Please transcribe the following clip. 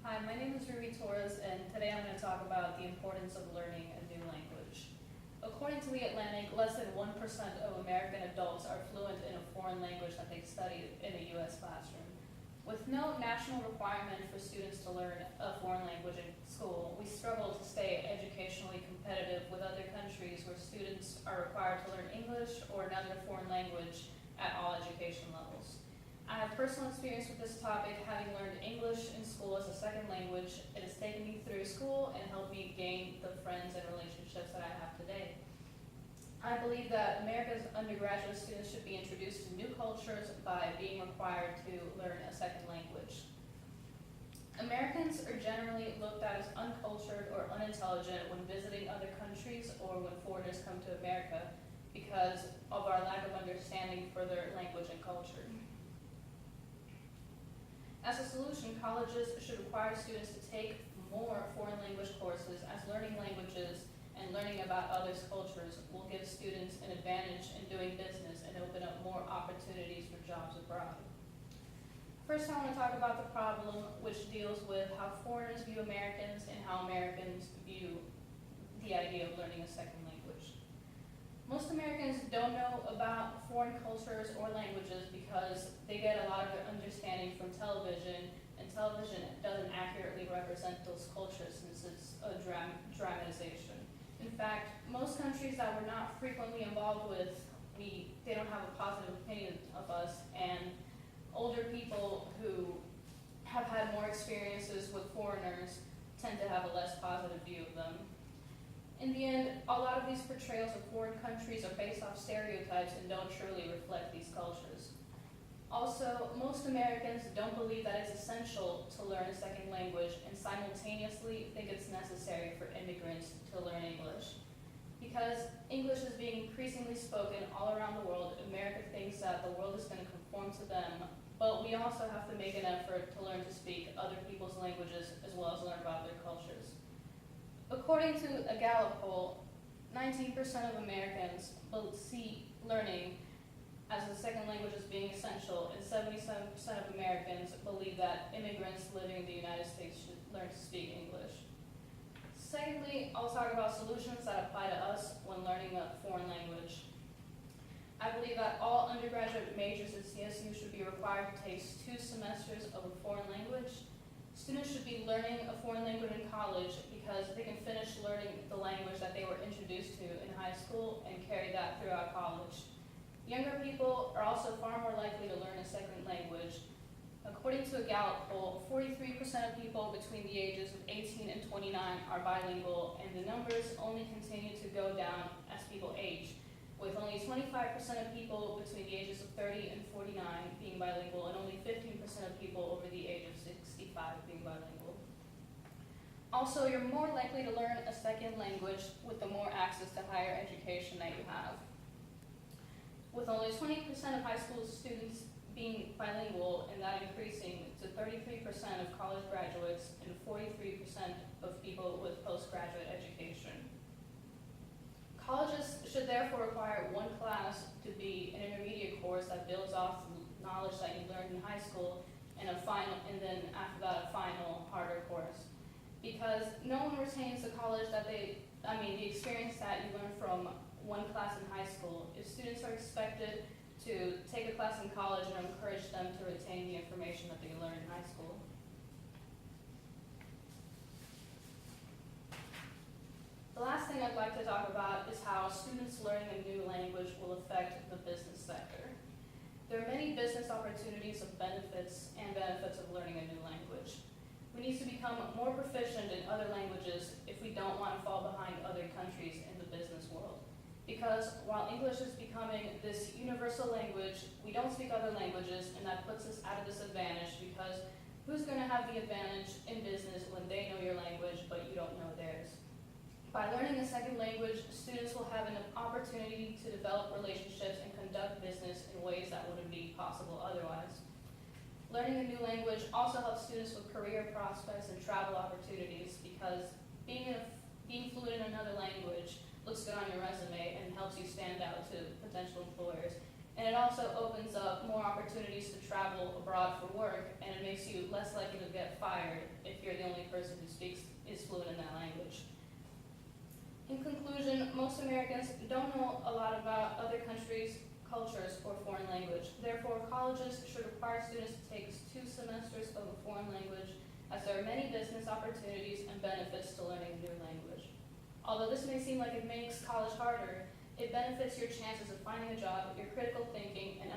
Hi, my name is Ruby Torres, and today I'm going to talk about the importance of learning a new language. According to The Atlantic, less than 1% of American adults are fluent in a foreign language that they study in a U.S. classroom. With no national requirement for students to learn a foreign language in school, we struggle to stay educationally competitive with other countries where students are required to learn English or another foreign language at all education levels. I have personal experience with this topic, having learned English in school as a second language. It has taken me through school and helped me gain the friends and relationships that I have today. I believe that America's undergraduate students should be introduced to new cultures by being required to learn a second language. Americans are generally looked at as uncultured or unintelligent when visiting other countries or when foreigners come to America because of our lack of understanding for their language and culture. As a solution, colleges should require students to take more foreign language courses, as learning languages and learning about others' cultures will give students an advantage in doing business and open up more opportunities for jobs abroad. First, I want to talk about the problem, which deals with how foreigners view Americans and how Americans view the idea of learning a second language. Most Americans don't know about foreign cultures or languages because they get a lot of their understanding from television, and television doesn't accurately represent those cultures since it's a dramatization. In fact, most countries that we're not frequently involved with, they don't have a positive opinion of us, and older people who have had more experiences with foreigners tend to have a less positive view of them. In the end, a lot of these portrayals of foreign countries are based off stereotypes and don't truly reflect these cultures. Also, most Americans don't believe that it's essential to learn a second language and simultaneously think it's necessary for immigrants to learn English. Because English is being increasingly spoken all around the world, America thinks that the world is going to conform to them, but we also have to make an effort to learn to speak other people's languages as well as learn about their cultures. According to a Gallup poll, 19% of Americans see learning as a second language as being essential, and 77% of Americans believe that immigrants living in the United States should learn to speak English. Secondly, I'll talk about solutions that apply to us when learning a foreign language. I believe that all undergraduate majors at CSU should be required to take 2 semesters of a foreign language. Students should be learning a foreign language in college because they can finish learning the language that they were introduced to in high school and carry that throughout college. Younger people are also far more likely to learn a second language. According to a Gallup poll, 43% of people between the ages of 18 and 29 are bilingual, and the numbers only continue to go down as people age, with only 25% of people between the ages of 30 and 49 being bilingual, and only 15% of people over the age of 65 being bilingual. Also, you're more likely to learn a second language with the more access to higher education that you have. With only 20% of high school students being bilingual, and that increasing to 33% of college graduates and 43% of people with postgraduate education. Colleges should therefore require one class to be an intermediate course that builds off the knowledge that you learned in high school, and then after that a final harder course. Because no one retains the experience that you learn from one class in high school. If students are expected to take a class in college, and encourage them to retain the information that they learned in high school. The last thing I'd like to talk about is how students learning a new language will affect the business sector. There are many business opportunities of benefits of learning a new language. We need to become more proficient in other languages if we don't want to fall behind other countries in the business world. Because while English is becoming this universal language, we don't speak other languages, and that puts us at a disadvantage because who's going to have the advantage in business when they know your language but you don't know theirs? By learning a second language, students will have an opportunity to develop relationships and conduct business in ways that wouldn't be possible otherwise. Learning a new language also helps students with career prospects and travel opportunities because being fluent in another language looks good on your resume and helps you stand out to potential employers. And it also opens up more opportunities to travel abroad for work, and it makes you less likely to get fired if you're the only person who is fluent in that language. In conclusion, most Americans don't know a lot about other countries' cultures or foreign language. Therefore, colleges should require students to take 2 semesters of a foreign language, as there are many business opportunities and benefits to learning a new language. Although this may seem like it makes college harder, it benefits your chances of finding a job, your critical thinking, and